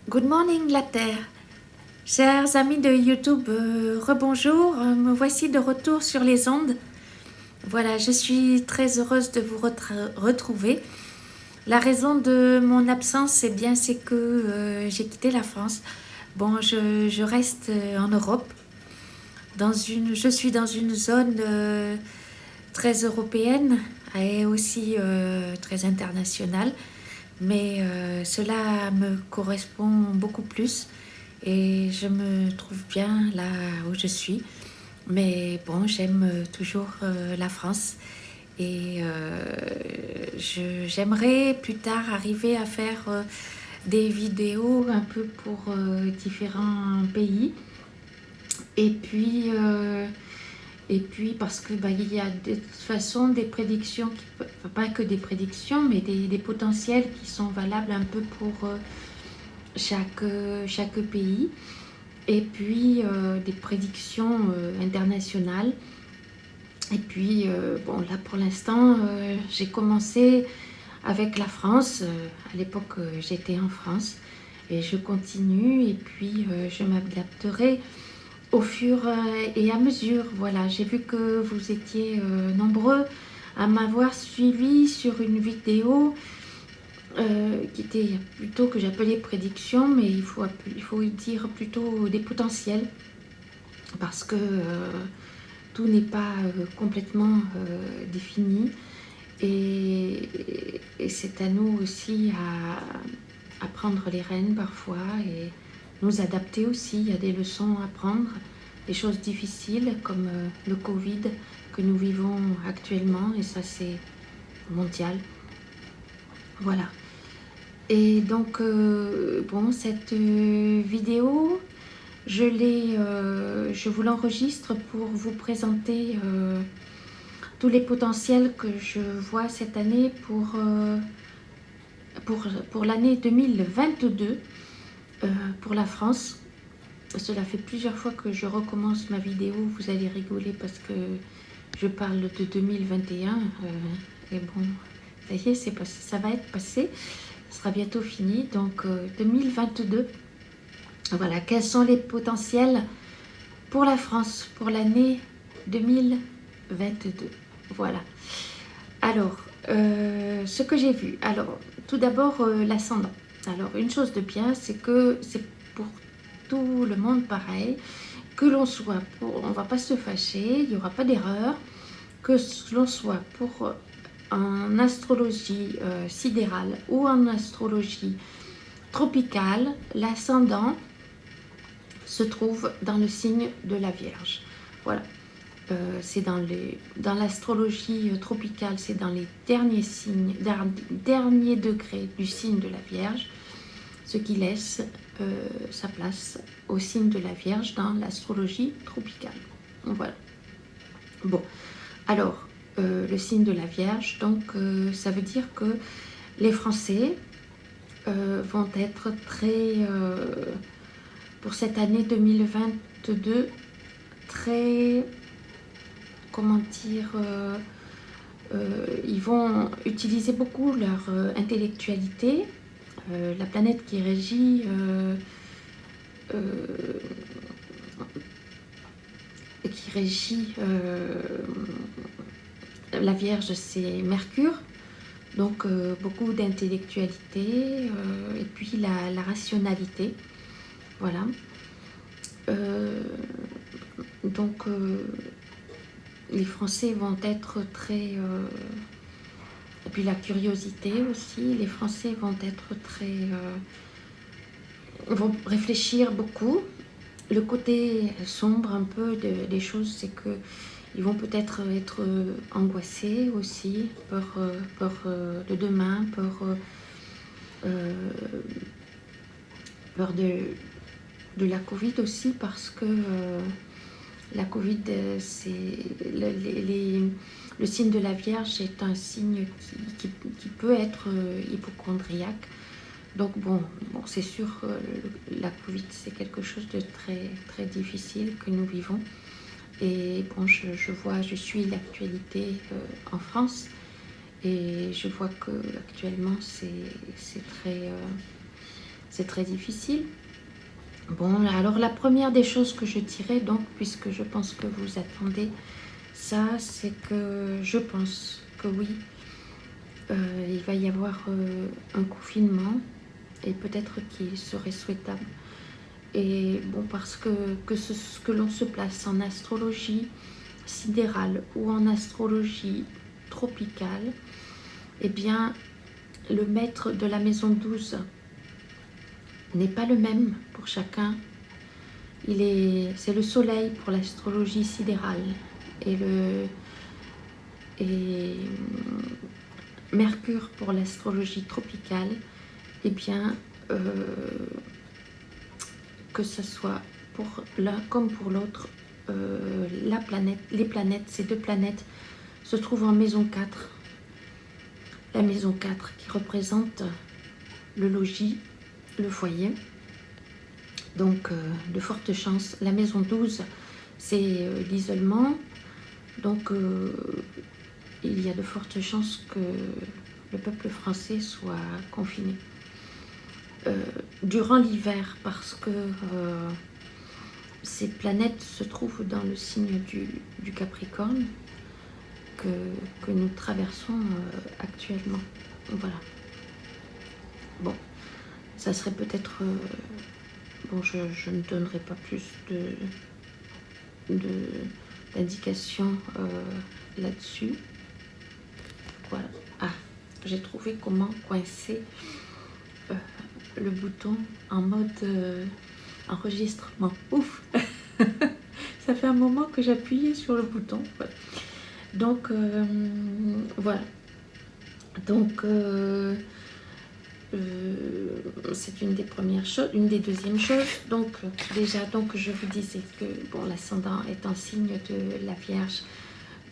Good morning la Terre. Chers amis de YouTube, rebonjour, me voici de retour sur les ondes. Voilà, je suis très heureuse de vous retrouver. La raison de mon absence, c'est que j'ai quitté la France. Bon, je reste en Europe. Je suis dans une zone très européenne et aussi très internationale. Mais cela me correspond beaucoup plus et je me trouve bien là où je suis. Mais bon, j'aime toujours la France et j'aimerais plus tard arriver à faire des vidéos un peu pour différents pays. Et puis, euh, et puis parce que il y a de toute façon des prédictions, pas que des prédictions, mais des potentiels qui sont valables un peu pour chaque pays. Et puis des prédictions internationales. Et puis, bon, là pour l'instant, j'ai commencé avec la France. À l'époque, j'étais en France et je continue. Et puis, je m'adapterai au fur et à mesure. Voilà, j'ai vu que vous étiez nombreux à m'avoir suivi sur une vidéo qui était plutôt que j'appelais prédiction, mais il faut dire plutôt des potentiels, parce que tout n'est pas complètement défini. Et c'est à nous aussi à prendre les rênes parfois et nous adapter aussi. Il y a des leçons à prendre, des choses difficiles comme le Covid que nous vivons actuellement, et ça c'est mondial. Voilà. Et donc, bon, cette vidéo, je vous l'enregistre pour vous présenter tous les potentiels que je vois cette année pour l'année 2022 pour la France. Cela fait plusieurs fois que je recommence ma vidéo, vous allez rigoler parce que je parle de 2021 et bon, ça y est, ça va être passé, ça sera bientôt fini. Donc 2022, voilà, quels sont les potentiels pour la France pour l'année 2022. Voilà. Alors, ce que j'ai vu. Alors, tout d'abord, l'ascendant. Alors, une chose de bien, c'est que c'est pour tout le monde pareil. Que l'on soit on ne va pas se fâcher, il n'y aura pas d'erreur. Que l'on soit pour en astrologie sidérale ou en astrologie tropicale, l'ascendant se trouve dans le signe de la Vierge. Voilà. C'est dans l'astrologie tropicale, c'est dans les derniers degrés du signe de la Vierge, ce qui laisse sa place au signe de la Vierge dans l'astrologie tropicale. Voilà. Bon, alors, le signe de la Vierge, donc ça veut dire que les Français vont être très, pour cette année 2022, très, comment dire, ils vont utiliser beaucoup leur intellectualité. La planète qui régit la Vierge, c'est Mercure. Donc beaucoup d'intellectualité et puis la rationalité. Voilà. Donc les Français vont être très... et puis la curiosité aussi, les Français vont être très... vont réfléchir beaucoup. Le côté sombre un peu des choses, c'est que ils vont peut-être être angoissés aussi, peur de demain, peur de la Covid aussi, parce que la Covid, c'est le signe de la Vierge est un signe qui peut être hypochondriaque. Donc bon c'est sûr, la Covid, c'est quelque chose de très, très difficile que nous vivons. Et bon, je suis l'actualité en France et je vois que actuellement c'est c'est très difficile. Bon, alors la première des choses que je dirais, donc, puisque je pense que vous attendez ça, c'est que je pense que oui, il va y avoir un confinement, et peut-être qu'il serait souhaitable. Et bon, parce que l'on se place en astrologie sidérale ou en astrologie tropicale, eh bien, le maître de la maison 12 n'est pas le même pour chacun. C'est le soleil pour l'astrologie sidérale et Mercure pour l'astrologie tropicale. Eh bien, que ce soit pour l'un comme pour l'autre, les planètes, ces deux planètes se trouvent en maison 4. La maison 4 qui représente le logis, le foyer. Donc, de fortes chances. La maison 12, c'est l'isolement. Donc, il y a de fortes chances que le peuple français soit confiné. Durant l'hiver, parce que ces planètes se trouvent dans le signe du Capricorne que nous traversons actuellement. Voilà. Bon, ça serait peut-être... bon, je ne donnerai pas plus d'indications là-dessus. Voilà. Ah, j'ai trouvé comment coincer le bouton en mode enregistrement. Ouf. Ça fait un moment que j'appuyais sur le bouton. Voilà. Donc, voilà. Donc, c'est une des premières choses. Une des deuxièmes choses, donc, déjà, donc, je vous disais que bon, l'ascendant est en signe de la Vierge.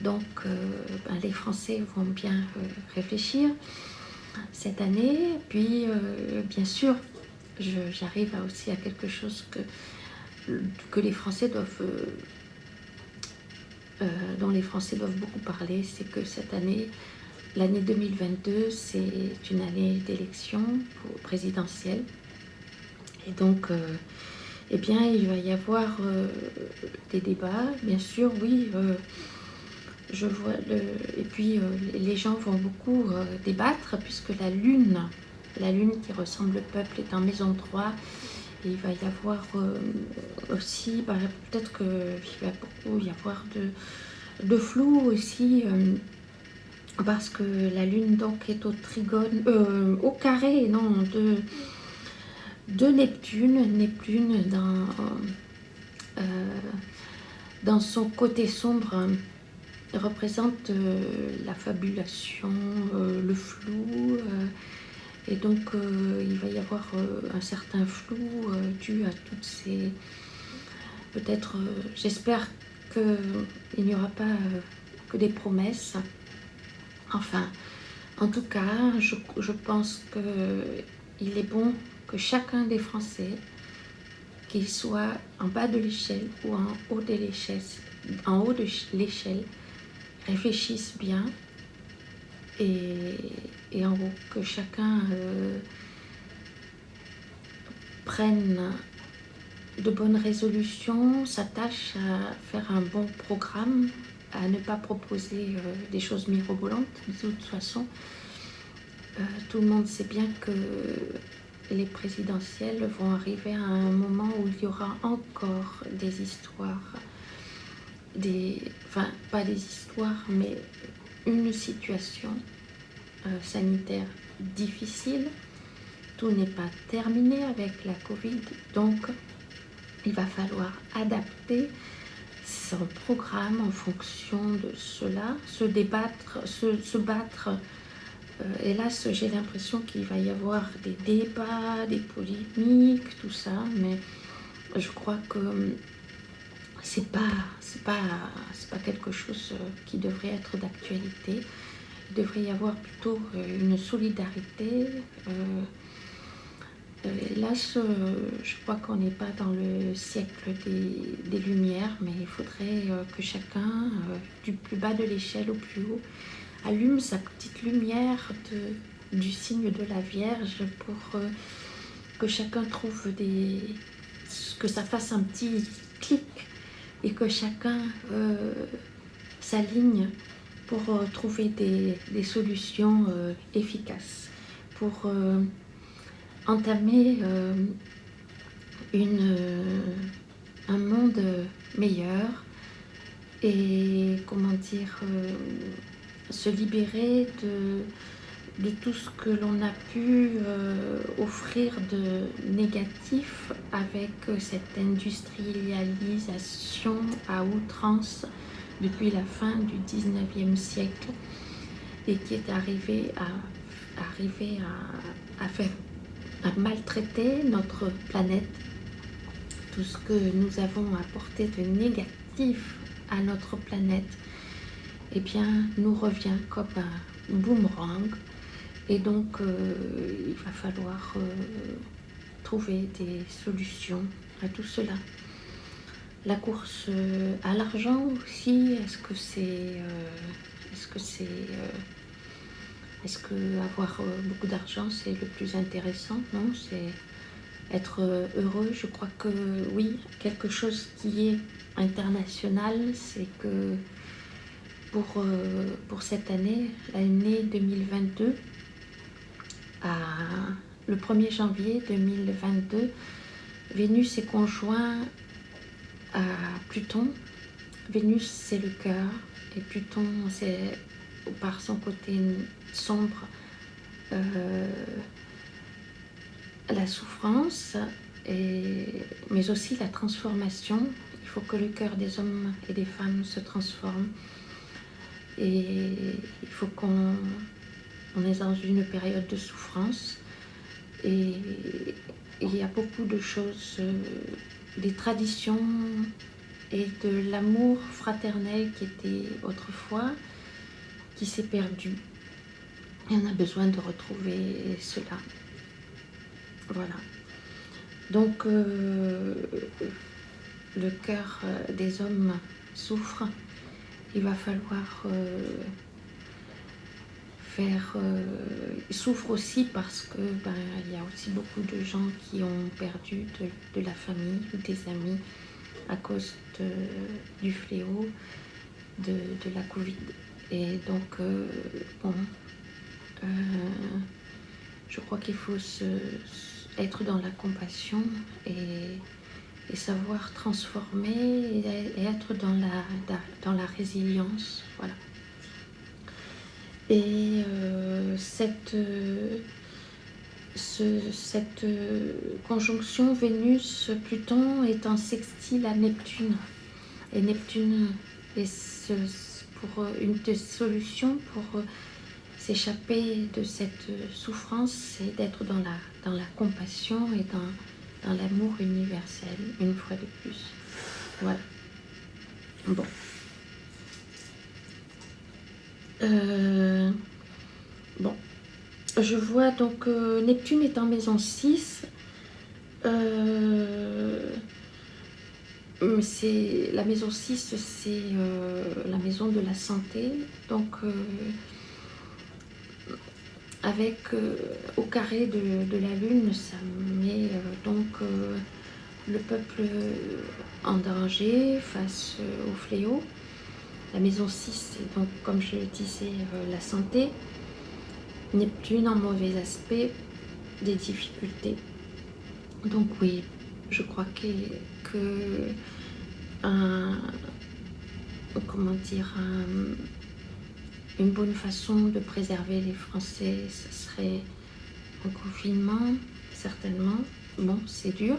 Donc, ben, les Français vont bien réfléchir cette année. Puis, bien sûr, j'arrive aussi à quelque chose que les Français doivent, dont les Français doivent beaucoup parler, c'est que cette année, l'année 2022, c'est une année d'élection présidentielle. Et donc, eh bien, il va y avoir des débats, bien sûr, oui. Je vois et puis les gens vont beaucoup débattre, puisque la lune qui ressemble au peuple est en maison 3. Et il va y avoir aussi, bah, peut-être qu'il va beaucoup y avoir de flou aussi, parce que la lune donc est au trigone, au carré, non, de Neptune dans son côté sombre, représente la fabulation, le flou, et donc il va y avoir un certain flou dû à toutes ces... Peut-être, j'espère qu'il n'y aura pas que des promesses. Enfin, en tout cas, je pense qu'il est bon que chacun des Français, qu'il soit en bas de l'échelle ou en haut de l'échelle, réfléchissent bien, et en gros que chacun prenne de bonnes résolutions, s'attache à faire un bon programme, à ne pas proposer des choses mirobolantes. De toute façon, tout le monde sait bien que les présidentielles vont arriver à un moment où il y aura encore des histoires, enfin pas des histoires, mais une situation sanitaire difficile. Tout n'est pas terminé avec la Covid, donc il va falloir adapter son programme en fonction de cela, se battre. Hélas, j'ai l'impression qu'il va y avoir des débats, des polémiques, tout ça, mais je crois que c'est pas quelque chose qui devrait être d'actualité. Il devrait y avoir plutôt une solidarité. Hélas, je crois qu'on n'est pas dans le siècle des Lumières, mais il faudrait que chacun, du plus bas de l'échelle au plus haut, allume sa petite lumière du signe de la Vierge pour que chacun trouve que ça fasse un petit clic et que chacun s'aligne pour trouver des solutions efficaces, pour entamer un monde meilleur et comment dire, se libérer de tout ce que l'on a pu offrir de négatif avec cette industrialisation à outrance depuis la fin du 19e siècle et qui est arrivé à maltraiter notre planète. Tout ce que nous avons apporté de négatif à notre planète, eh bien, nous revient comme un boomerang. Et donc, il va falloir trouver des solutions à tout cela. La course à l'argent aussi, est-ce que avoir beaucoup d'argent, c'est le plus intéressant? Non, c'est être heureux. Je crois que oui, quelque chose qui est international, c'est que pour cette année, l'année 2022, le 1er janvier 2022, Vénus est conjoint à Pluton. Vénus, c'est le cœur, et Pluton, c'est par son côté sombre, la souffrance, mais aussi la transformation. Il faut que le cœur des hommes et des femmes se transforme. Et il faut qu'on est dans une période de souffrance. Et il y a beaucoup de choses, des traditions et de l'amour fraternel qui était autrefois, qui s'est perdu. Et on a besoin de retrouver cela. Voilà. Donc, le cœur des hommes souffre. Il va falloir il souffre aussi parce que il y a aussi beaucoup de gens qui ont perdu de la famille ou des amis à cause du fléau de la Covid. Et donc, je crois qu'il faut être dans la compassion et savoir transformer et être dans la résilience. Voilà. Et cette conjonction Vénus-Pluton est en sextile à Neptune. Et Neptune est pour une des solutions pour s'échapper de cette souffrance, c'est d'être dans la compassion et dans l'amour universel, une fois de plus. Voilà. Bon. Bon. Je vois donc Neptune est en maison 6. La maison 6, c'est la maison de la santé. Donc, avec au carré de la Lune, ça met donc le peuple en danger face au fléau. La maison 6, c'est donc, comme je le disais, la santé. Neptune en mauvais aspect, des difficultés. Donc oui, je crois une bonne façon de préserver les Français, ce serait un confinement, certainement. Bon, c'est dur,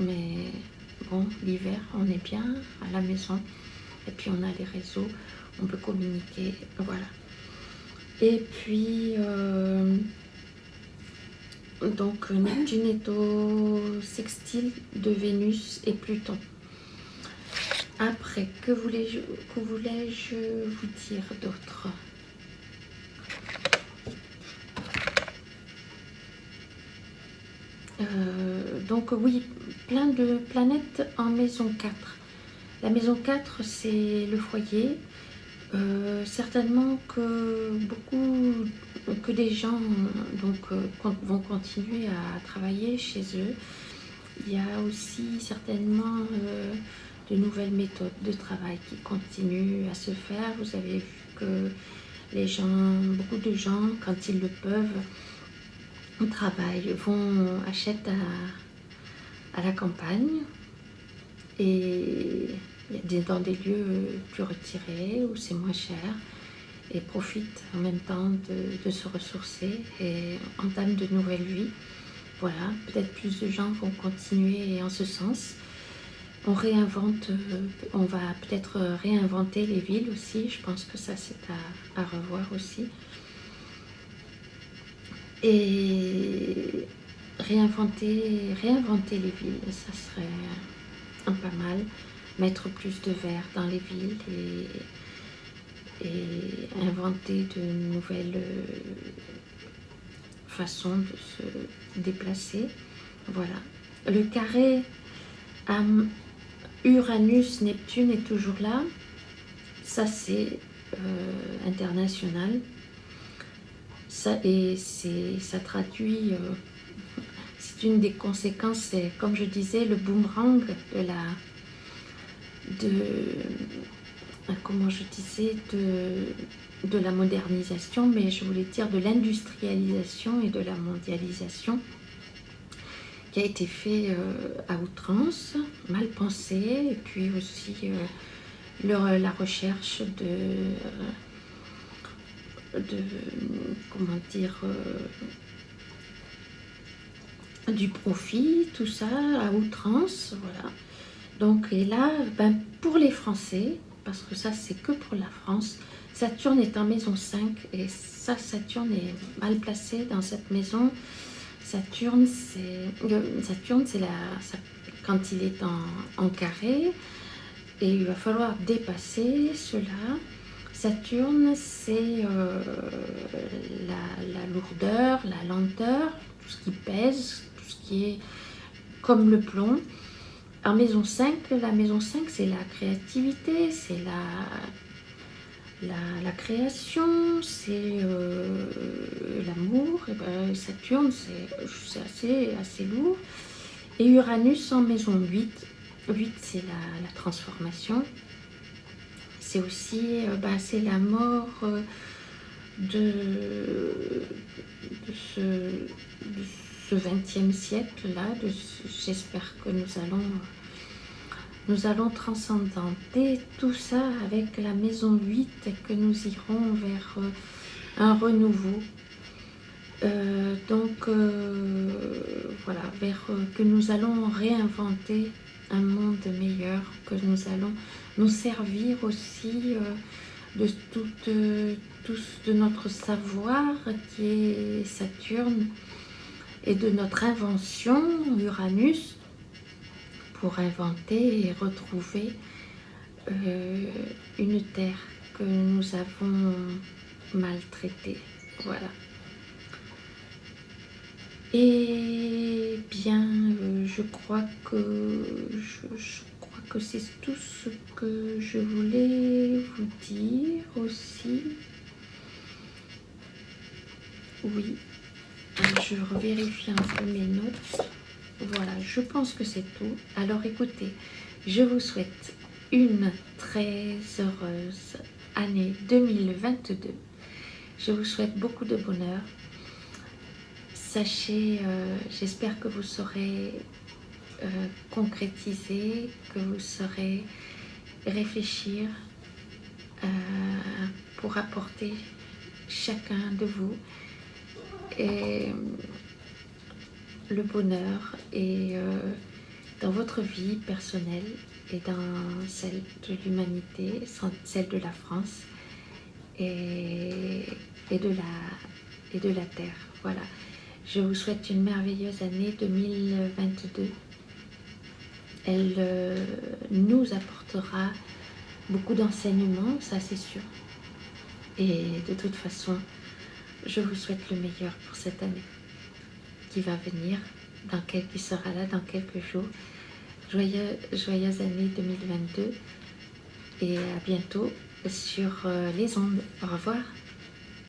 mais bon, l'hiver, on est bien à la maison. Et puis on a les réseaux, on peut communiquer, voilà. Et puis, donc Neptune est au sextile de Vénus et Pluton. Après, que voulais-je vous dire d'autre? Donc oui, plein de planètes en maison 4. La maison 4, c'est le foyer. Certainement que que des gens vont continuer à travailler chez eux. Il y a aussi certainement de nouvelles méthodes de travail qui continuent à se faire. Vous avez vu que beaucoup de gens, quand ils le peuvent, travaillent, achètent à la campagne et dans des lieux plus retirés où c'est moins cher et profitent en même temps de se ressourcer et entament de nouvelles vies. Voilà, peut-être plus de gens vont continuer en ce sens. On va peut-être réinventer les villes aussi. Je pense que ça c'est à revoir aussi. Et réinventer les villes, ça serait pas mal. Mettre plus de verre dans les villes et inventer de nouvelles façons de se déplacer. Voilà. Le carré à Uranus-Neptune est toujours là. Ça, c'est international. Ça traduit... c'est une des conséquences, c'est comme je disais, le boomerang comment je disais, de la modernisation, mais je voulais dire de l'industrialisation et de la mondialisation qui a été fait à outrance, mal pensé, et puis aussi la recherche comment dire, du profit, tout ça à outrance, voilà. Donc, et là, pour les Français, parce que ça c'est que pour la France, Saturne est en maison 5 et ça, Saturne est mal placé dans cette maison. Saturne, quand il est en carré, et il va falloir dépasser cela. Saturne, c'est la lourdeur, la lenteur, tout ce qui pèse, tout ce qui est comme le plomb. En maison 5, la maison 5, c'est la créativité, c'est la création, c'est l'amour. Et ben, Saturne, c'est assez lourd. Et Uranus en maison 8. 8, c'est la transformation. C'est aussi c'est la mort de ce 20e siècle-là. J'espère que nous allons transcender tout ça avec la maison 8 et que nous irons vers un renouveau. Voilà, que nous allons réinventer un monde meilleur, que nous allons nous servir aussi de notre savoir qui est Saturne et de notre invention Uranus pour inventer et retrouver une terre que nous avons maltraitée. Voilà. Et bien, je crois que c'est tout ce que je voulais vous dire aussi. Oui, je revérifie un peu mes notes. Voilà, je pense que c'est tout. Alors écoutez, je vous souhaite une très heureuse année 2022. Je vous souhaite beaucoup de bonheur. Sachez, j'espère que vous saurez concrétiser, que vous saurez réfléchir pour apporter chacun de vous et le bonheur et dans votre vie personnelle et dans celle de l'humanité, celle de la France et de la Terre. Voilà. Je vous souhaite une merveilleuse année 2022. Elle nous apportera beaucoup d'enseignements, ça c'est sûr. Et de toute façon, je vous souhaite le meilleur pour cette année qui va venir, qui sera là dans quelques jours. Joyeuse année 2022 et à bientôt sur les ondes. Au revoir.